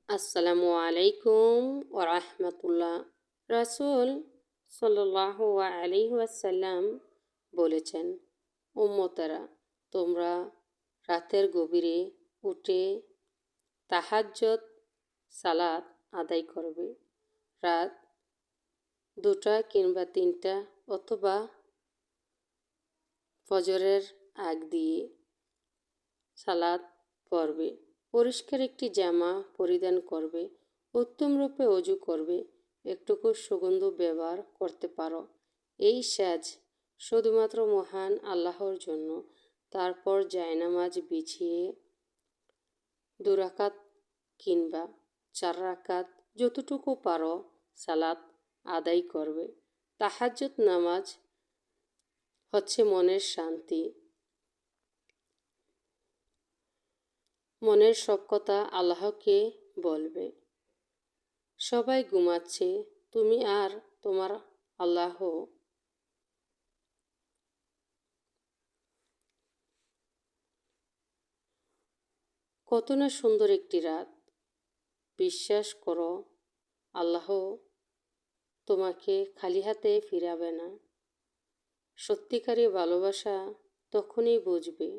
আসসালামু আলাইকুম ওয়া রাহমাতুল্লাহ। রাসূল সাল্লাল্লাহু আলাইহি ওয়াসাল্লাম বলেছেন, উম্মতেরা, তোমরা রাতের গভীরে উঠে তাহাজ্জুদ সালাত আদায় করবে। রাত 2টা কিংবা 3টা অথবা ফজরের আগ দিয়ে সালাত পড়বে। পরিষ্কার একটি জামা পরিধান করবে, উত্তম রূপে অজু করবে, একটুকু সুগন্ধ ব্যবহার করতে পারো। এই সেজ শুধুমাত্র মহান আল্লাহর জন্য। তারপর জায়নামাজ বিছিয়ে 2 রাকাত কিংবা 4 রাকাত যতটুকু পারো সালাত আদায় করবে। তাহাজ্জুদ নামাজ হচ্ছে মনের শান্তি। মনের সব কথা আল্লাহকে বলবে। সবাই ঘুমাচ্ছে, তুমি আর তোমার আল্লাহ। কত না সুন্দর একটি রাত। বিশ্বাস করো, আল্লাহ তোমাকে খালি হাতে ফিরাবে না। সত্যিকারী ভালোবাসা তখনই বুঝবে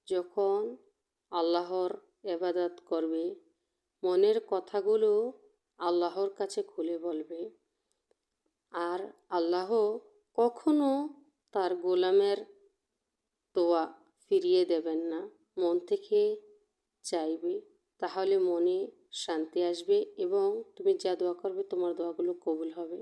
যখন আল্লাহর ইবাদত করবে, মনের কথাগুলো আল্লাহর কাছে খুলে বলবে। আর আল্লাহ কখনো তার গোলামের দোয়া ফিরিয়ে দেবেন না। মন থেকে চাইবে, তাহলে মনে শান্তি আসবে এবং তুমি যা দোয়া করবে তোমার দোয়াগুলো কবুল হবে।